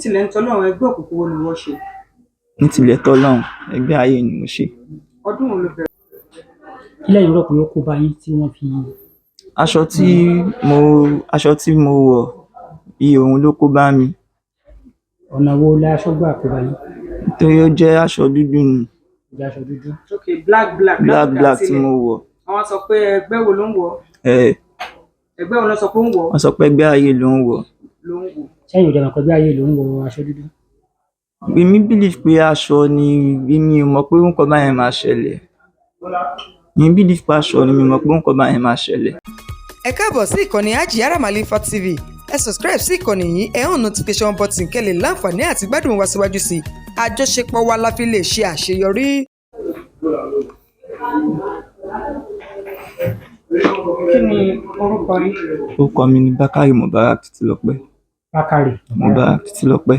tilẹ̀ ń tọ́lọ́run ẹgbẹ́ òkùnkùn wo ni wọ́n ṣe? Ní tilẹ̀ tọ́lọ́run ẹgbẹ́ ayé ni mo ṣe. Ọdún wo ló bẹ̀rẹ̀? Kí lẹ́yìn rò pé ó kó bá yín tí wọ́n fi. Aṣọ tí mo wọ̀ iye òun ló kó bá mi. Ọ̀nà wo la aṣọ gbà kó bá yín? Nítorí ó jẹ́ aṣọ dúdú ni. Ìjà aṣọ dúdú. Ok, black tí mo wọ̀. Àwọn sọ pé ẹgbẹ́ wo ló ń wọ̀? Ẹgbẹ́ wo ló sọ pé ń wọ̀? Wọ́n sọ pé ẹgbẹ́ ayé ló ń wọ̀. Sẹ́yìn òde àmọ̀pẹ́ bí ayé ló ń wọ aṣọ dúdú. Èmi believe pé aṣọ ni èmi ò mọ̀ pé nǹkan báyẹn máa ṣẹlẹ̀. Èmi believe pé aṣọ ni mi mọ̀ pé nǹkan báyẹn máa ṣẹlẹ̀. Ẹ káàbọ̀ sí ìkànnì Hajiyara Malifa TV. Ẹ subscribe sí ìkànnì yìí, ẹ hàn notification button kẹ́ lè láǹfààní àti gbádùn wa síwájú sí i. Àjọṣepọ̀ wa la fi lè ṣe àṣeyọrí. Kí ni orúkọ yín? Orúkọ mi ni Bákàrí Mubarak Títílọpẹ́. Bákàrí Mubarak Títílọpẹ́.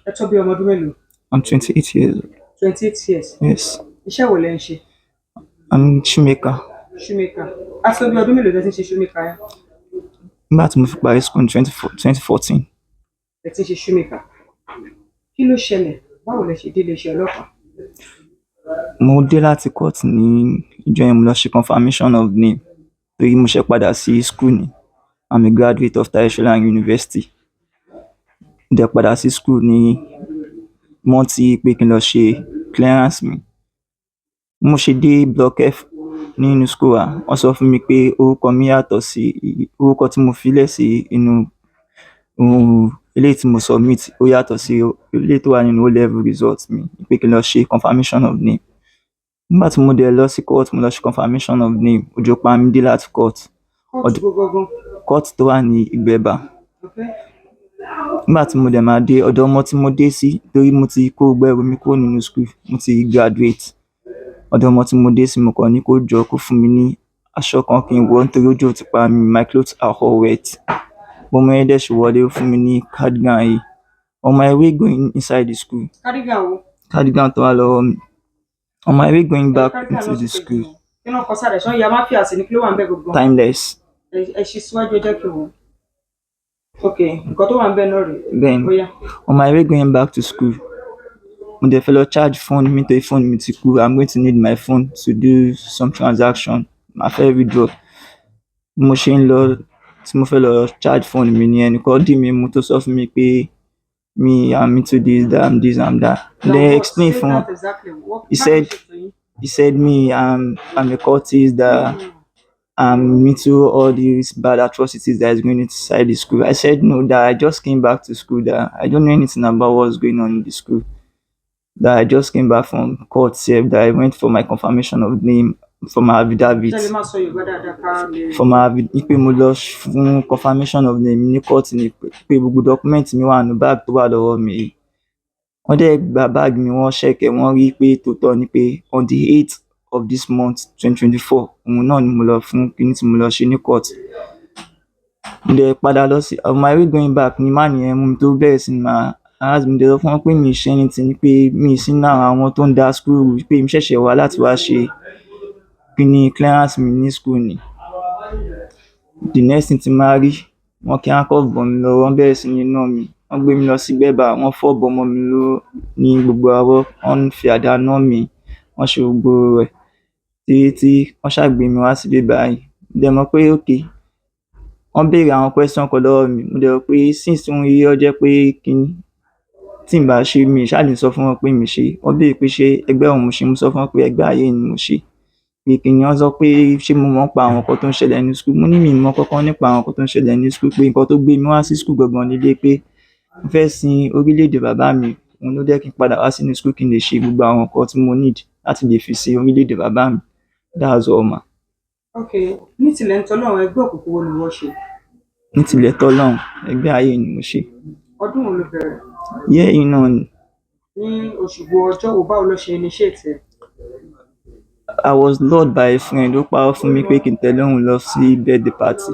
Ẹ tó bí ọmọ ọdún mélòó? I'm 28 years old. 28 years. Yes. Iṣẹ́ wo lẹ ń ṣe? I'm shoemaker. Shoemaker. A tó bí ọdún mélòó lẹ ti ń ṣe shoemaker yẹn? Nígbà tí mo fi parí school ní 2014. Ẹ ti ń ṣe shoemaker. Kí ló ṣẹlẹ̀? Báwo lẹ ṣe dé iléeṣẹ́ ọlọ́pàá? Mo dé láti court ní ìjọ yẹn, mo lọ ṣe confirmation of name torí mo ṣe padà sí school ni. I'm a graduate of Tasued University. Mo dẹ̀ padà sí school ní wọ́n ti pé kí n lọ ṣe clearance mi. Mo ṣe dé block F nínú school wa, wọ́n sọ fún mi pé orúkọ mi yàtọ̀ sí orúkọ tí mo filẹ̀ sí inú eléyìí tí mo submit, ó yàtọ̀ sí eléyìí tó wà nínú O-level result mi, pé kí n lọ ṣe confirmation of name. Nígbà tí mo dẹ̀ lọ sí court, mo lọ ṣe confirmation of name, òjò pa mi dé láti court. Court tó wà ní Ìgbẹ́bà. Nígbà tí mo dẹ̀ máa dé ọ̀dọ̀ ọmọ tí mo dé sí, torí mo ti kó gbẹ́rù mi kúrò nínú school, mo ti graduate. Ọ̀dọ̀ ọmọ tí mo dé sí, mo kàn ní kó jọ kó fún mi ní aṣọ kan kí n wọ̀ nítorí òjò ti pa mi, my clothes are all wet. Bọ́mọ yẹn dẹ̀ ṣe wọlé, ó fún mi ní cardigan yìí. On my way going inside the school. Cardigan wo? Cardigan tó wà lọ́wọ́ mi. On my way going back into the school. Kí ló ń kọ sára ẹ̀? Ṣé ya máfíà sí ni kí ló wà ń bẹ̀ gbogbo? Timeless. Ẹ ṣí síwájú ẹ jẹ́ kí n wò. Ok, nǹkan tó wà ń bẹ̀ náà rèé. Then, on my way going back to school, mo dẹ̀ fẹ́ lọ charge phone mi torí phone mi ti kú. I'm going to need my phone to do some transaction. Màá fẹ́ withdraw. Mo ṣe ń lọ tí mo fẹ́ lọ charge phone mi ni ẹnìkan dì mí mú tó sọ fún mi pé I'm into this, that, I'm that. Then explain fún wọn. He said I'm a cultist, that I'm into all these bad atrocities that is going inside the school. I said no, that I just came back to school, that I don't know anything about what's going on in the school. That I just came back from court, that I went for my confirmation of name, for my affidavit. For my pé mo lọ fún confirmation of name ní court ni pé gbogbo document mi wà nínú bag tó wà lọ́wọ́ mi. Wọ́n dẹ̀ gba bag mi, wọ́n check ẹ̀, wọ́n rí pé tòótọ́ ni pé on the 8th of this month 2024 òun náà ni mo lọ fún kíní tí mo lọ ṣe ní court. Mo dẹ̀ padà lọ sí on my way going back ni man yẹn mú mi tó bẹ̀rẹ̀ sí ní máa harass mi. Mo dẹ̀ sọ fún wọn pé mi ì ṣe anything, ni pé mi ì sí nínú àwọn tó ń da school, pé mi ṣẹ̀ṣẹ̀ wá láti wá ṣe kíní clearance mi ní school ni. The next thing tí màá rí, wọ́n kí handcuff bọ̀ mí lọ́wọ́, wọ́n bẹ̀rẹ̀ sí ní nà mí. Wọ́n gbé mi lọ sí Ìgbẹ́bà, wọ́n fọ́ bọmọ mi ló ní gbogbo àwọ̀, wọ́n fi àdá nà mí, wọ́n ṣe gbogbo rẹ̀ tí wọ́n ṣàgbé mi wá sí Ìgbẹ́bà yìí. Mo dẹ̀ mọ̀ pé okay, wọ́n béèrè àwọn question kan lọ́wọ́ mi. Mo dẹ̀ rò pé since wọ́n rí ó jẹ́ pé kíní tí n bá ṣe mi ṣáà lè sọ fún wọn pé mi ṣe. Wọ́n béèrè pé ṣé ẹgbẹ́ òun mo ṣe, mo sọ fún wọn pé ẹgbẹ́ ayé ni mo ṣe. Pé kíni wọ́n sọ pé ṣé mo mọ̀ nípa àwọn nǹkan tó ń ṣẹlẹ̀ ní school. Mo ní mi mọ̀ kankan nípa àwọn nǹkan tó ń ṣẹlẹ̀ ní school, pé nǹkan tó gbé mi wá sí school gangan nílé pé mo fẹ́ sin orílẹ̀-èdè bàbá mi. Òun ló jẹ́ kí n padà wá sínú school kí n lè ṣe gbogbo àwọn nǹkan tí mo need láti lè fi sin orílẹ̀-èdè bàbá mi. That's all ma. Ok, ní tilẹ̀ ń tọ́lọ́run ẹgbẹ́ òkùnkùn wo ni wọ́n ṣe? Ní tilẹ̀ tọ́lọ́run ẹgbẹ́ ayé ni mo ṣe. Ọdún wo ló bẹ̀rẹ̀? Yẹ́ iná ni. Ní oṣù wo, ọjọ́ wo, báwo ló ṣe initiate ẹ̀? I was lured by a friend. Ó parọ́ fún mi pé kí n tẹ̀lé òun lọ sí birthday party.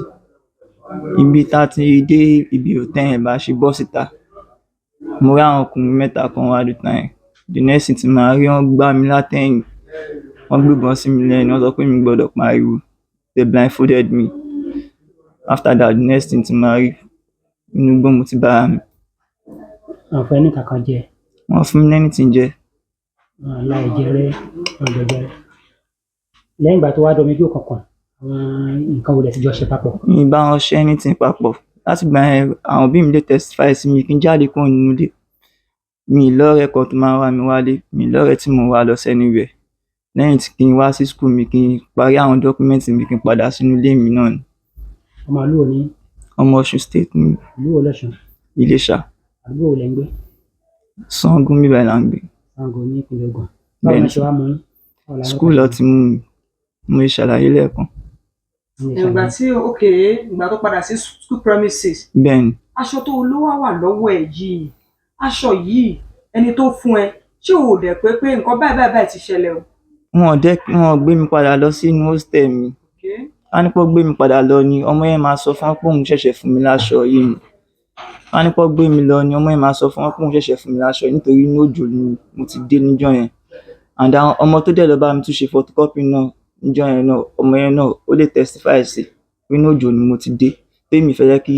Ibi tá a ti dé ibi hotel yẹn bá ṣe bọ́ síta, mo rí àwọn ọkùnrin mẹ́ta kan wá lóta yẹn. The next thing tí màá rí, wọ́n gbá mi látẹ̀yìn, wọ́n gbébọn sí mi lẹ́nu, wọ́n sọ pé mi gbọ́dọ̀ pariwo. They blindfolded me. After that, the next thing tí màá rí, inú igbó mo ti bára mi. Wọn fẹ́ ní kankan jẹ. Wọ́n fún mi lẹ́ni tí ń jẹ. Wọn la ẹ̀jẹ̀ rẹ, wọn jẹjẹ rẹ. Lẹ́yìn ìgbà tó wá dọmọ ojú òkùnkùn, àwọn nǹkan wo lẹ ti jọ ṣe papọ̀? Mi ì bá wọn ṣe anything papọ̀. Láti ìgbà yẹn, àwọn òbí mi lè testify sí mi kí n jáde kúrò nínú ilé. Mi ì lọ́rẹ̀ẹ́ kan tó máa ń wá mi wálé. Mi ì lọ́rẹ̀ẹ́ tí mò ń wá lọ anywhere. Lẹ́yìn tí kí n wá sí school mi, kí n parí àwọn document mi, kí n padà sínú ilé mi náà ni. Ọmọ ìlú wo ni? Ọmọ Ọ̀ṣun State ni. Ìlú wo lọ́ṣun? Iléṣà. Àdúgbò wo lẹ ń gbé? Ṣàngó níbí báyìí là ń gbé. Ṣàngó ní ìpínlẹ̀ Ògùn. Báwo Bẹ́ẹ̀ni. la ṣe wá mú yín? Báwo la ní School lọ pàdé ti mú mi. Mo lè ṣàlàyé lẹ́ẹ̀kan. yín? ìgbà tí ìgbà tó padà sí school premises Bẹ́ẹ̀ni. aṣọ tó olówó wà lọ́wọ́ ẹ̀ yìí aṣọ yìí ẹni tó fún ẹ ṣé o ò dẹ̀ pé nǹkan báyìí ti ṣẹlẹ̀ o. Wọn gbé mi padà lọ sínú hostel mi. Ká ní pé ó gbé mi padà lọ ni ọmọ yẹn máa sọ fún wọn pé òun ṣẹ̀ṣẹ̀ fún mi láṣọ yìí ni. Ká ní pé ó gbé mi lọ ni ọmọ yẹn máa sọ fún wọn pé òun ṣẹ̀ṣẹ̀ fún mi láṣọ yìí nítorí inú òjò ni mo ti dé níjọ́ yẹn. And àwọn ọmọ tó dẹ̀ lọ bá mi tún ṣe photocopy náà níjọ́ yẹn náà, ọmọ yẹn náà ó lè testify sí pé inú òjò ni mo ti dé. Pé mi fẹ́ yẹ kí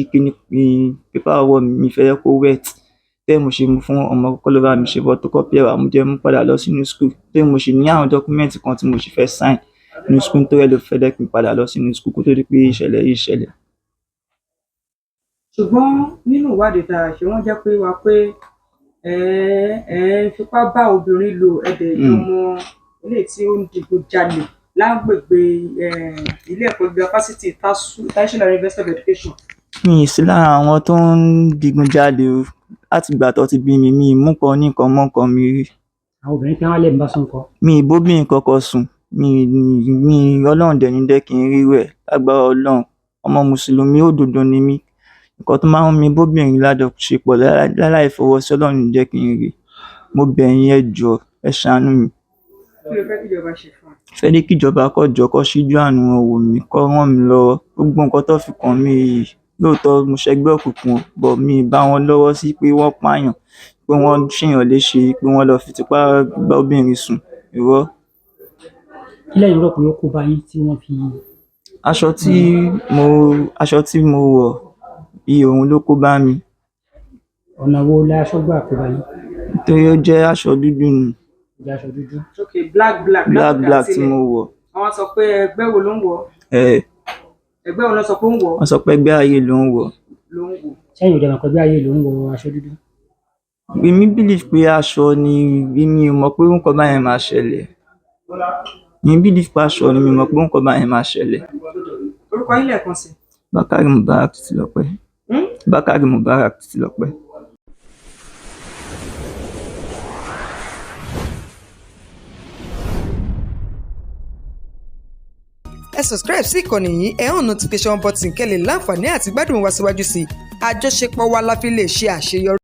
paper ọwọ́ mi fẹ́ yẹ kó wet. Bẹ́ẹ̀ mo ṣe mú fún ọmọ kọ́kọ́ ló bá mi ṣe photocopy ẹ̀wà mo jẹ́ mú padà lọ sínú school. Pé mo ṣì ní àwọn document kan tí mo ṣì fẹ́ sign ní school tó yẹ ló fẹ́ dẹ́ kí n padà lọ sínú school kó tó di pé ìṣẹ̀lẹ̀ yìí ṣẹlẹ̀. ṣùgbọ́n nínú ìwádìí tá a ṣe wọ́n jẹ́ pé wá pé ẹ fipá bá obìnrin lò ẹ̀dẹ̀ ìjọmọ ilé tí ó ń digunjalè lágbègbè ilé ẹ̀kọ́ gíga fásitì Tasued University of Education. Mi ì sí lára àwọn tó ń digunjalè o. Láti ìgbà tó ti bí mi, mi ì mú kan ní nǹkan mọ́ nǹkan mi rí. Àwọn obìnrin tí wọ́n lè ń bá sùn kọ́. Mi ì bóbìnrin kankan sùn. Ọlọ́run dẹ̀ ní jẹ́ kí n rí rẹ̀ lágbára Ọlọ́run. Ọmọ Mùsùlùmí òdodo ni mí. Nǹkan tó máa ń mú mi bóbìnrin lájọṣepọ̀ láláì fọwọ́ sí Ọlọ́run ní jẹ́ kí n rí. Mo bẹ̀ yín ẹ jọ̀ọ́, ẹ ṣàánú mi. kí ló fẹ́ kí ìjọba ṣe fún ẹ? Fẹ́ ní kí ìjọba kó jọ̀ọ́ kó ṣíjú àánú wọn wò mí, kó ràn mí lọ́wọ́. Gbogbo nǹkan tó fi kàn mí yìí, lóòótọ́ mo ṣẹgbẹ́ òkùnkùn but mi ì bá wọn lọ́wọ́ sí pé wọ́n pààyàn, pé wọ́n ṣèyàn léṣe, pé wọ́n lọ fi tipá bá obìnrin sùn. Irọ́. Kí lẹ́yìn rò pé ó kó bá yín tí wọ́n fi. Aṣọ tí mo wọ̀ iye òun ló kó bá mi. Ọ̀nà wo la aṣọ gbà kó bá yín? Nítorí ó jẹ́ aṣọ dúdú ni. Ìjà aṣọ dúdú. ok black Tí mo wọ̀. àwọn sọ pé ẹgbẹ́ wo ló ń wọ̀ ẹgbẹ́ wo ló sọ pé ó ń wọ̀ Wọ́n sọ pé ẹgbẹ́ ayé ló ń wọ̀. Sẹ́yìn ò dẹ̀ mọ̀ pé bí ayé ló ń wọ aṣọ dúdú. Èmi believe pé aṣọ ni mi ò mọ̀ pé nǹkan báyẹn máa ṣẹlẹ̀. Mi believe pé aṣọ ni mi ò mọ̀ pé nǹkan báyẹn máa ṣẹlẹ̀. orúkọ yín lẹ́ẹ̀kan sí. Bákàrí Mubarak Títílọpẹ́. Bákàrí Mubarak Títílọpẹ́. ẹ subscribe sí ìkànnì yìí ẹ hàn notification button kẹ́ lè láǹfààní àti gbádùn wa síwájú sí i àjọṣepọ̀ wa la fi lè ṣe àṣeyọrí.